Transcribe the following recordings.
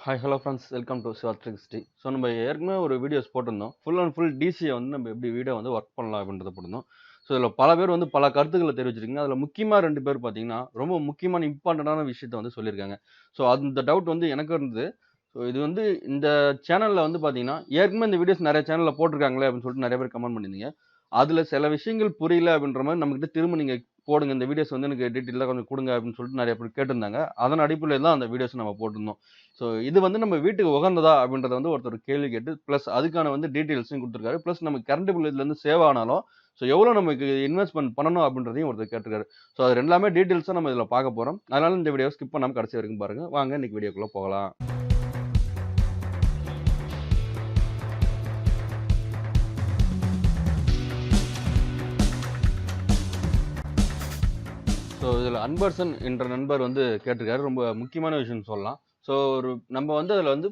Hi hello friends, welcome to Siva 360. So நம்ம ஏற்கனவே ஒரு வீடியோஸ் போட்டிருந்தோம். ஃபுல் அண்ட் ஃபுல் டிசியை வந்து நம்ம எப்படி வீடியோ வந்து ஒர்க் பண்ணலாம் அப்படின்றத போட்டிருந்தோம். ஸோ இதில் பல பேர் வந்து பல கருத்துக்களை தெரிவிச்சிருக்கீங்க. அதில் முக்கியமாக 2 பேர் பார்த்தீங்கன்னா ரொம்ப முக்கியமான இம்பார்ட்டண்டான விஷயத்த வந்து சொல்லியிருக்காங்க. ஸோ அந்த டவுட் வந்து எனக்கும் இருந்தது. ஸோ இது வந்து இந்த சேனலில் வந்து பார்த்தீங்கன்னா ஏற்கனவே இந்த வீடியோஸ் நிறைய சேனலில் போட்டிருக்காங்களே அப்படின்னு சொல்லிட்டு நிறைய பேர் கமெண்ட் பண்ணியிருந்தீங்க. அதில் சில விஷயங்கள் புரியல அப்படின்ற மாதிரி நம்மகிட்ட திரும்ப நீங்கள் போடுங்க, இந்த வீடியோஸ் வந்து எனக்கு டீட்டெயிலாக கொஞ்சம் கொடுங்க அப்படின்னு சொல்லிட்டு நிறைய பேர் கேட்டிருந்தாங்க. அதன் அடிப்படையில் தான் அந்த வீடியோஸ் நம்ம போட்டிருந்தோம். ஸோ இது வந்து நம்ம வீட்டுக்கு உகந்ததா அப்படின்றத வந்து ஒருத்தர் கேள்வி கேட்டு, பிளஸ் அதுக்கான வந்து டீட்டெயில்ஸையும் குடுத்துருக்காரு. பிளஸ் நமக்கு கரண்ட் பில் இதுலேருந்து சேவ் ஆனாலும், ஸோ எவ்வளோ நமக்கு இன்வெஸ்ட்மென்ட் பண்ணணும் அப்படின்றதையும் ஒருத்தர் கேட்டிருக்காரு. ஸோ அது எல்லாமே டீட்டெயில்ஸா நம்ம இதில பார்க்க போறோம். அதனால இந்த வீடியோவ ஸ்கிப் பண்ணாம கடைசி வரைக்கும் பாருங்க. வாங்க இன்னைக்கு வீடியோக்குள்ள போகலாம். ஸோ இதில அன்பரசன் என்ற நண்பர் வந்து கேட்டிருக்காரு. ரொம்ப முக்கியமான விஷயம்னு சொல்லலாம். ஸோ நம்ம வந்து அதில வந்து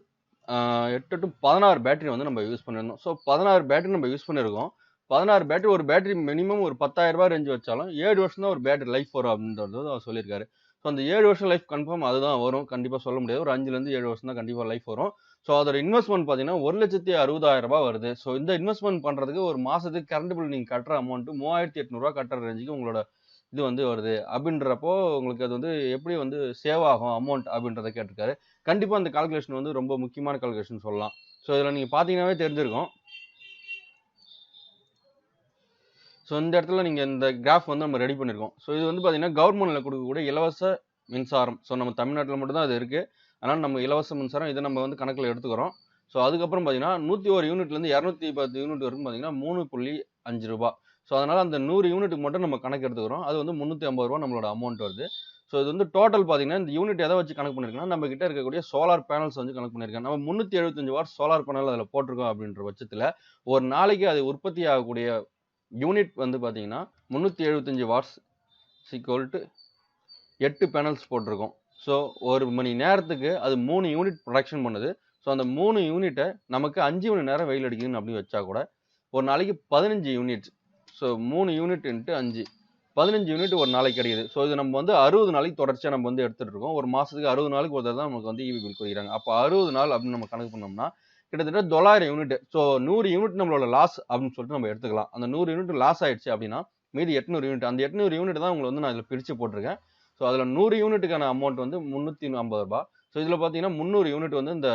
8 டூ 16 பேட்டரி வந்து நம்ம யூஸ் பண்ணியிருந்தோம். ஸோ 16 பேட்டரி நம்ம யூஸ் பண்ணியிருக்கோம். 16 பேட்டரி, ஒரு பேட்டரி மினிமம் ஒரு ரூ. 10,000 ரேஞ்ச் வச்சாலும் 7 வருஷம் தான் ஒரு பேட்டரி லைஃப் வரும் அப்படின்றது வந்து அவர் சொல்லியிருக்காரு. ஸோ அந்த 7 வருஷம் லைஃப் கன்ஃபார்ம் அதுதான் வரும். கண்டிப்பா சொல்ல முடியாது. ஒரு 5லேருந்து 7 வருஷம் தான் கண்டிப்பா லைஃப் வரும். ஸோ அதோட இன்வெஸ்ட்மென்ட் பார்த்தீங்கன்னா ரூ. 1,60,000 வருது. ஸோ இந்த இன்வெஸ்ட்மென்ட் பண்றதுக்கு ஒரு மாசத்துக்கு கரண்ட் பில் நீங்க கட்டுற அமௌண்ட் ரூ. 3,800 கட்டுற ரேஞ்சுக்கு உங்களோட இது வந்து வருது. அப்படின்றப்போ உங்களுக்கு அது வந்து எப்படி வந்து சேவ் ஆகும் அமௌண்ட் அப்படின்றத கேட்டிருக்காரு. கண்டிப்பா அந்த கால்குலேஷன் வந்து ரொம்ப முக்கியமான கால்குலேஷன் சொல்லலாம். ஸோ இதில நீங்க பார்த்தீங்கன்னாவே தெரிஞ்சிருக்கும். ஸோ இந்த இடத்துல நீங்க இந்த கிராஃப் வந்து நம்ம ரெடி பண்ணியிருக்கோம். ஸோ இது வந்து பார்த்தீங்கன்னா கவர்மெண்ட்ல கொடுக்கக்கூடிய இலவச மின்சாரம். ஸோ நம்ம தமிழ்நாட்டில மட்டும் தான் அது இருக்கு. அதனால நம்ம இலவச மின்சாரம் இதை நம்ம வந்து கணக்கில் எடுத்துக்கிறோம். ஸோ அதுக்கப்புறம் பார்த்தீங்கன்னா 101 யூனிட்லேருந்து 210 யூனிட் வரைக்கும் பார்த்தீங்கன்னா ரூ. 3.5. ஸோ அதனால அந்த 100 யூனிட்டுக்கு மட்டும் நம்ம கணக்கு எடுத்துக்கிறோம். அது வந்து ரூ. 350 நம்மளோட அமௌண்ட் வருது. ஸோ இது வந்து டோட்டல் பார்த்தீங்கன்னா இந்த யூனிட் எதை வச்சு கணக்கு பண்ணியிருக்கோம்னா நம்ம கிட்ட இருக்கக்கூடிய சோலார் பேனல்ஸ் வந்து கணக்கு பண்ணியிருக்கேன். நம்ம 375 வாட் சோலார் பேனல் அதில் போட்டிருக்கோம் அப்படின்ற பட்சத்தில் ஒரு நாளைக்கு அது உற்பத்தி ஆகக்கூடிய யூனிட் வந்து பார்த்தீங்கன்னா 375 வாட்ஸ் ஈக்குவல் டு 8 பேனல்ஸ் போட்டிருக்கோம். ஸோ ஒரு மணி நேரத்துக்கு அது 3 யூனிட் ப்ரொடக்ஷன் பண்ணுது. ஸோ அந்த 3 யூனிட்டை நமக்கு 5 மணி நேரம் வெயில் அடிக்குதுன்னு அப்படி வச்சா கூட ஒரு நாளைக்கு 15 unit. So 3 unit into 5, 15 unit ஒரு நாளைக்கு கிடைக்குது. ஸோ இது நம்ம வந்து 60 நாளைக்கு தொடர்ச்சியாக நம்ம வந்து எடுத்துட்டு இருக்கோம். ஒரு மாசத்துக்கு 60 நாளுக்கு ஒரு தடவை தான் நமக்கு வந்து ஈவி பில் குறிக்கிறாங்க. அப்போ 60 நாள் அப்படின்னு நம்ம கணக்கு பண்ணோம்னா கிட்டத்தட்ட 900 யூனிட். ஸோ 100 யூனிட் நம்மளோட லாஸ் அப்படின்னு சொல்லிட்டு நம்ம எடுத்துக்கலாம். அந்த 100 யூனிட் லாஸ் ஆயிடுச்சு அப்படின்னா மீதி 800 யூனிட். அந்த 800 யூனிட் தான் உங்களுக்கு வந்து நான் இதில் பிரித்து போட்டிருக்கேன். ஸோ அதில் 100 யூனிட்டுக்கான அமௌண்ட் வந்து ரூ. 350. ஸோ இதில் பார்த்தீங்கன்னா 300 யூனிட் வந்து இந்த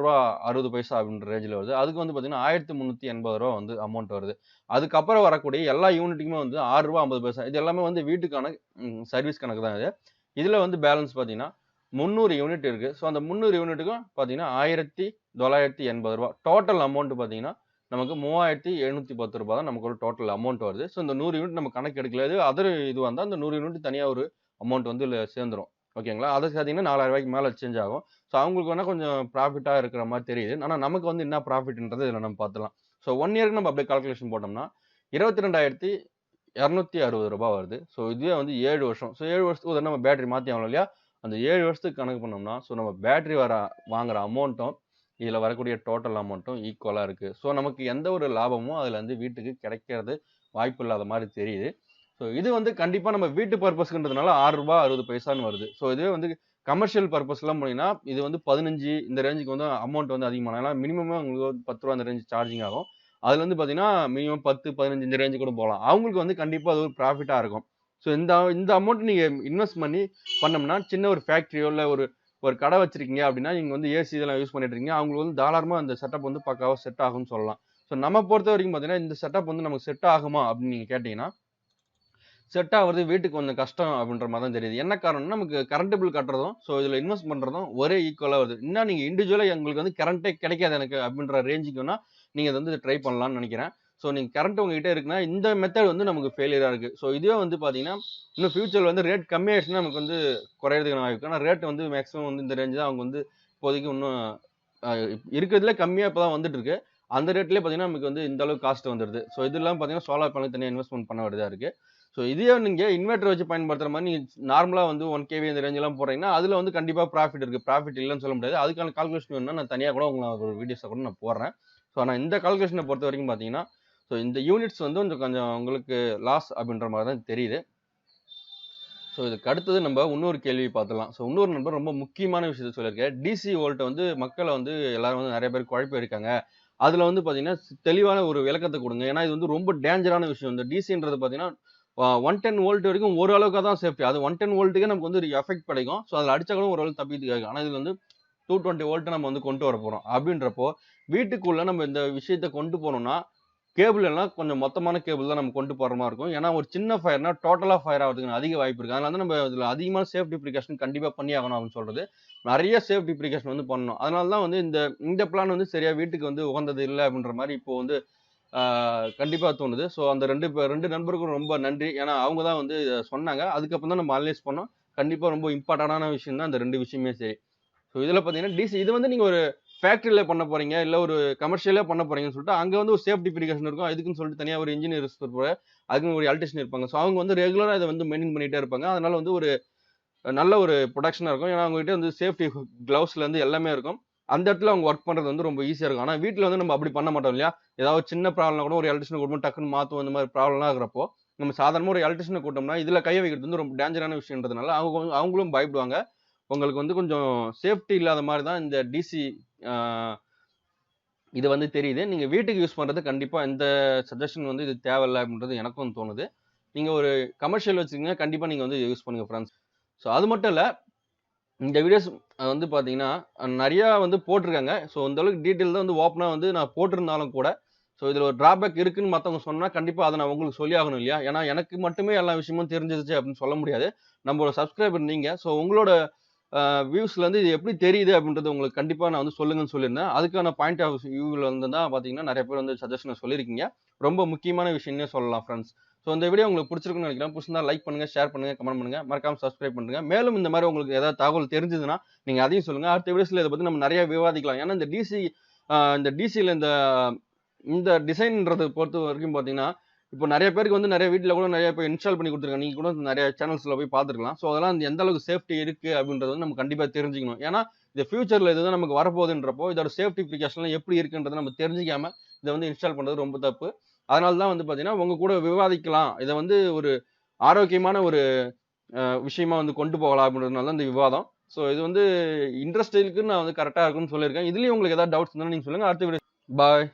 ரூ. 4.60 அப்படின்ற ரேஞ்சில் வருது. அதுக்கு வந்து பார்த்தீங்கன்னா ரூ. 1,380 வந்து அமௌண்ட் வருது. அதுக்கப்புறம் வரக்கூடிய எல்லா யூனிட்டுக்குமே வந்து ரூ. 6.50. இது எல்லாமே வந்து வீட்டுக்கான சர்வீஸ் கணக்கு தான் இது. இதில் வந்து பேலன்ஸ் பார்த்தீங்கன்னா 300 யூனிட் இருக்கு. ஸோ அந்த 300 யூனிட்டுக்கும் பார்த்தீங்கன்னா ரூ. 1,980. டோட்டல் அமௌண்ட் பார்த்தீங்கன்னா நமக்கு ரூ. 3,710 தான் நமக்கு ஒரு டோட்டல் அமௌண்ட் வருது. ஸோ இந்த 100 யூனிட் நம்ம கணக்கு எடுக்கல. இது அதர் இது வந்தால் அந்த 100 யூனிட் தனியாக ஒரு அமௌண்ட் வந்து இதில் சேர்ந்துரும். ஓகேங்களா? அதை பார்த்தீங்கன்னா ரூ. 4,000 மேலே சேஞ்ச் ஆகும். ஸோ அவங்களுக்கு வேணா கொஞ்சம் ப்ராஃபிட்டாக இருக்கிற மாதிரி தெரியுது. ஆனால் நமக்கு வந்து என்ன ப்ராஃபிட்ன்றது இதில் நம்ம பார்த்துலாம். ஸோ 1 இயருக்கு நம்ம அப்படியே கால்குலேஷன் போட்டோம்னா ரூ. 22,260 வருது. ஸோ இதுவே வந்து 7 வருஷம். ஸோ 7 வருஷத்துக்கு ஒரு நம்ம பேட்டரி மாற்றி ஆகணும் இல்லையா? அந்த 7 வருஷத்துக்கு கணக்கு பண்ணோம்னா ஸோ நம்ம பேட்டரி வாங்குற அமௌண்ட்டும் இதில் வரக்கூடிய டோட்டல் அமௌண்ட்டும் ஈக்குவலாக இருக்குது. ஸோ நமக்கு எந்த ஒரு லாபமும் அதில் வந்து வீட்டுக்கு கிடைக்கிறது வாய்ப்பு இல்லாத மாதிரி தெரியுது. ஸோ இது வந்து கண்டிப்பாக நம்ம வீட்டு பர்பஸ்க்குன்றதுனால ரூ. 6.60 வருது. ஸோ இதுவே வந்து கமர்ஷியல் பர்பஸ்லாம் போனீங்கன்னா இது வந்து 15 இந்த ரேஞ்சுக்கு வந்து அமௌண்ட் வந்து அதிகமான, ஏன்னா மினிமமாக உங்களுக்கு வந்து ரூ. 10 அந்த ரேஞ்ச் சார்ஜிங் ஆகும். அதுல வந்து பார்த்தீங்கன்னா மினிமம் 10, 15 இந்த ரேஞ்சு கூட போகலாம். அவங்களுக்கு வந்து கண்டிப்பாக அது ஒரு ப்ராஃபிட்டாக இருக்கும். ஸோ இந்த இந்த அமௌண்ட் நீங்கள் இன்வெஸ்ட் பண்ணோம்னா சின்ன ஒரு ஃபேக்ட்ரியோ இல்லை ஒரு ஒரு கடை வச்சிருக்கீங்க அப்படின்னா நீங்கள் வந்து ஏசி இதெல்லாம் யூஸ் பண்ணிட்டு இருக்கீங்க, அவங்களுக்கு வந்து தாராளமாக அந்த செட்டப் வந்து பக்காவாக செட் ஆகும்னு சொல்லலாம். ஸோ நம்ம பொறுத்த வரைக்கும் பார்த்தீங்கன்னா இந்த செட்டப் வந்து நமக்கு செட் ஆகுமா அப்படின்னு நீங்கள் கேட்டிங்கன்னா செட் ஆகுறது வீட்டுக்கு கொஞ்சம் கஷ்டம் அப்படின்ற மாதிரி தான் தெரியுது. என்ன காரணம்னா நமக்கு கரண்ட் பில் கட்டுறதும் ஸோ இதில் இன்வெஸ்ட் பண்ணுறதும் ஒரே ஈக்குவலாக வருது. இன்னும் நீங்கள் இண்டிவிஜுவலாக எங்களுக்கு வந்து கரண்ட்டே கிடைக்காது எனக்கு அப்படின்ற ரேஞ்சுக்கு வேணால் நீங்கள் இதை வந்து ட்ரை பண்ணலாம்னு நினைக்கிறேன். ஸோ நீங்கள் கரண்ட் உங்ககிட்ட இருக்குன்னா இந்த மெத்தட் வந்து நமக்கு ஃபெயிலியராக இருக்குது. ஸோ இதுவே வந்து பார்த்தீங்கன்னா இன்னும் ஃபியூச்சரில் வந்து ரேட் கம்மியாயிடுச்சுன்னா நமக்கு வந்து குறையிறதுக்கு வாய்ப்பு. ஆனால் ரேட் வந்து மேக்ஸிமம் வந்து இந்த ரேஞ்சு தான் அவங்க வந்து இப்போதைக்கு இன்னும் இருக்கிறதுல கம்மியாக இப்போ தான் வந்துட்டு இருக்கு. அந்த ரேட்லேயே பார்த்தீங்கன்னா நமக்கு வந்து இந்த அளவுக்கு காஸ்ட் வந்துடுது. ஸோ இதெல்லாம் பார்த்தீங்கன்னா சோலார் பேனல் தனியாக இன்வெஸ்ட்மெண்ட் பண்ண வேண்டியதாக இருக்குது. ஸோ இதே நீங்கள் இன்வெர்டர் வச்சு பயன்படுத்துகிற மாதிரி நீங்கள் நார்மலாக வந்து 1 kV இந்த ரேஞ்செல்லாம் போடுறீங்கன்னா அதில் வந்து கண்டிப்பாக ப்ராஃபிட் இருக்குது. ப்ராஃபிட் இல்லைன்னு சொல்ல முடியாது. அதுக்கான கால்குலேஷன் வேணும்னா நான் தனியாக கூட உங்களுக்கு ஒரு வீடியோஸை கூட நான் போடுறேன். ஸோ ஆனால் இந்த கால்குலேஷனை பொறுத்த வரைக்கும் பார்த்தீங்கன்னா ஸோ இந்த யூனிட்ஸ் வந்து கொஞ்சம் உங்களுக்கு லாஸ் அப்படின்ற மாதிரி தான் தெரியுது. ஸோ இதுக்கு அடுத்தது நம்ம இன்னொரு கேள்வி பார்த்துலாம். ஸோ இன்னொரு நண்பர் ரொம்ப முக்கியமான விஷயத்த சொல்லியிருக்காரு. டிசி வோல்ட்ட வந்து மக்கள வந்து எல்லாரும் வந்து நெறைய பேர் குழப்பி இருக்காங்க. அதுல வந்து பார்த்தீங்கன்னா, தெளிவான ஒரு விளக்கத்த குடுங்க. ஏன்னா இது வந்து ரொம்ப டேஞ்சரான விஷயம். இந்த டிசின்றது பார்த்தீங்கன்னா, 110 வோல்ட் வரைக்கும் ஓரளவுக்கா தான் சேஃப்டி. அது 110 வோல்ட்டுக்கே நமக்கு வந்து ஒரு எஃபெக்ட் கிடைக்கும். ஸோ அதுல அடிச்சா கூட ஓரளவுக்கு தப்பிக்கிறதுக்கு. ஆனா இதுல வந்து 220 வோல்ட் நம்ம வந்து கொண்டு வரப்போறோம். அப்படின்றப்போ, வீட்டுக்குள்ள நம்ம இந்த விஷயத்த கொண்டு போனோம்னா, கேபிள் எல்லாம் கொஞ்சம் மொத்தமான கேபிள் தான் நம்ம கொண்டு போற மாரி இருக்கும். ஏன்னா, ஒரு சின்ன ஃபயர்னா டோட்டலா ஃபயர் ஆவறதுக்கு அதிக வாய்ப்பு இருக்கு. அதனால தான் நம்ம இதுல அதிகமான சேஃப்டி பிரிகாஷன் கண்டிப்பா பண்ணி ஆகணும் அப்படின்னு சொல்றது. நெறைய சேஃப்டி பிரிகாஷன் வந்து பண்ணணும். அதனால தான் வந்து இந்த இந்த பிளான் வந்து சரியா வீட்டுக்கு வந்து உகந்தது இல்ல அப்படின்ற மாரி இப்போ வந்து ஆ கண்டிப்பா தோணுது. ஸோ அந்த 2 நண்பருக்கும் ரொம்ப நன்றி. ஏன்னா, அவங்க தான் வந்து இத சொன்னாங்க. அதுக்கப்புறம் தான் நம்ம அனலைஸ் பண்ணோம். கண்டிப்பா ரொம்ப இம்பார்ட்டன்டான விஷயம் தான் இந்த 2 விஷயமே சரி. ஸோ இதுல பார்த்தீங்கன்னா, இது வந்து நீங்க ஒரு ஃபேக்டரில பண்ண போறீங்க, இல்ல ஒரு கமர்ஷியலா பண்ண போறீங்கன்னு சொல்லிட்டு, அங்க வந்து ஒரு சேஃப்டி பிரிகாஷன் இருக்கும். அதுக்குன்னு சொல்லிட்டு தனியா ஒரு இன்ஜினியர்ஸ் இருப்பாங்க. அதுக்குன்னு ஒரு எலக்ட்ரிஷியன் இருப்பாங்க. ஸோ அவங்க வந்து ரெகுலரா இத வந்து மெயின்டெயின் பண்ணிட்டே இருப்பாங்க. அதனால வந்து ஒரு நல்ல ஒரு புரொடக்ஷனா இருக்கும். ஏன்னா, அவங்க கிட்ட வந்து சேஃப்டி கிளவுஸ்ல இருந்து எல்லாமே இருக்கும். அந்த இடத்துல அவங்க வொர்க் பண்றது வந்து ரொம்ப ஈஸியா இருக்கும். ஆனா வீட்ல வந்து நம்ம அப்படி பண்ண மாட்டோம் இல்லையா? ஏதாவது ஒரு சின்ன ப்ராப்ளம்னா கூட ஒரு எலக்ட்ரிஷியன கூட்டிட்டு டக்குன்னு மாத்துவோம். இந்த மாரி ப்ராப்ளம்லாம் இருக்கிறப்போ, நம்ம சாதாரணமா ஒரு எலக்ட்ரிஷியன கூப்பிட்டோம்னா, இதுல கைய வைக்கிறது வந்து ரொம்ப டேஞ்சரான விஷயம்ன்றதுனால, அவங்களும் பயப்படுவாங்க. உங்களுக்கு வந்து கொஞ்சம் சேஃப்டி இல்லாத மாரி தான் இந்த டிசி ஆ இது வந்து தெரியுது. நீங்க வீட்டுக்கு யூஸ் பண்றது கண்டிப்பா இந்த சஜஷன் வந்து இது தேவையில்ல அப்படின்றது எனக்கும் தோணுது. நீங்க ஒரு கமர்ஷியல் வச்சிருக்கீங்கன்னா, கண்டிப்பா நீங்க வந்து யூஸ் பண்ணுங்க ஃபிரெண்ட்ஸ். ஸோ அது மட்டும் இல்ல, இந்த வீடியோஸ் வந்து பார்த்தீங்கன்னா, நெறையா வந்து போட்டுருக்காங்க. ஸோ இந்த அளவுக்கு டீட்டெயில் தான் வந்து ஓப்பனா வந்து நான் போட்டிருந்தாலும் கூட, ஸோ இதில ஒரு டிராபேக் இருக்குன்னு மத்தவங்க சொன்னா, கண்டிப்பா அத நான் உங்களுக்கு சொல்லி ஆகணும் இல்லையா? ஏன்னா, எனக்கு மட்டுமே எல்லா விஷயமும் தெரிஞ்சிருச்சு அப்படின்னு சொல்ல முடியாது. நம்மளோட சப்ஸ்கிரைபர் நீங்க. ஸோ உங்களோட வியூஸ்லேருந்து இது எப்படி தெரியுது அப்படின்றது உங்களுக்கு கண்டிப்பா நான் வந்து சொல்லுங்கன்னு சொல்லியிருந்தேன். அதுக்கான பாயிண்ட் ஆஃப் வியூல இருந்து தான் பார்த்தீங்கன்னா, நெறைய பேர் வந்து சஜஷன சொல்லியிருக்கீங்க. ரொம்ப முக்கியமான விஷயம்னே சொல்லலாம் ஃபிரெண்ட்ஸ். ஸோ இந்த வீடியோ உங்களுக்கு பிடிச்சிருக்கும்னு நினைக்கிறேன். பிடிச்சிருந்தா லைக் பண்ணுங்க, ஷேர் பண்ணுங்க, கமெண்ட் பண்ணுங்க. மறக்காம சப்ஸ்கிரைப் பண்ணுங்க. மேலும் இந்த மாரி உங்களுக்கு ஏதாவது தகவல் தெரிஞ்சதுன்னா, நீங்க அதையும் சொல்லுங்க. அடுத்த வீடியோஸ்ல இத பத்தி நம்ம நெறைய விவாதிக்கலாம். ஏன்னா இந்த டிசில இந்த இந்த டிசைன்ன்றத பொறுத்த வரைக்கும் பார்த்தீங்கன்னா, இப்போ நெறைய பேருக்கு வந்து நெறைய வீட்ல கூட நெறைய இப்ப இன்ஸ்டால் பண்ணி குடுத்துருக்காங்க. நீங்க கூட நெறைய சேனல்ஸ்ல போய் பார்த்துருக்கலாம். ஸோ அதெல்லாம் எந்த அளவுக்கு சேஃப்டி இருக்கு அப்படின்றத வந்து நம்ம கண்டிப்பா தெரிஞ்சுக்கணும். ஏன்னா, இது ஃபியூச்சர்ல இதுதான் நமக்கு வரப்போகுதுன்றப்போ, இதோட சேஃப்டி பிரிகாஷன்லாம் எப்படி இருக்குன்றத நம்ம தெரிஞ்சுக்காம, இத வந்து இன்ஸ்டால் பண்றது ரொம்ப தப்பு. அதனால தான் வந்து பார்த்தீங்கன்னா, உங்க கூட விவாதிக்கலாம். இத வந்து ஒரு ஆரோக்கியமான ஒரு விஷயமா வந்து கொண்டு போகலாம் அப்படின்றதுனால தான் இந்த விவாதம். ஸோ இது வந்து இண்டஸ்ட்ரியலுக்கு நான் வந்து கரெக்ட்டா இருக்குன்னு சொல்லியிருக்கேன். இதுலயும் உங்களுக்கு ஏதாவது டவுட்ஸ் இருந்தாலும் நீங்க சொல்லுங்க. அடுத்த வீடியோ பாய்.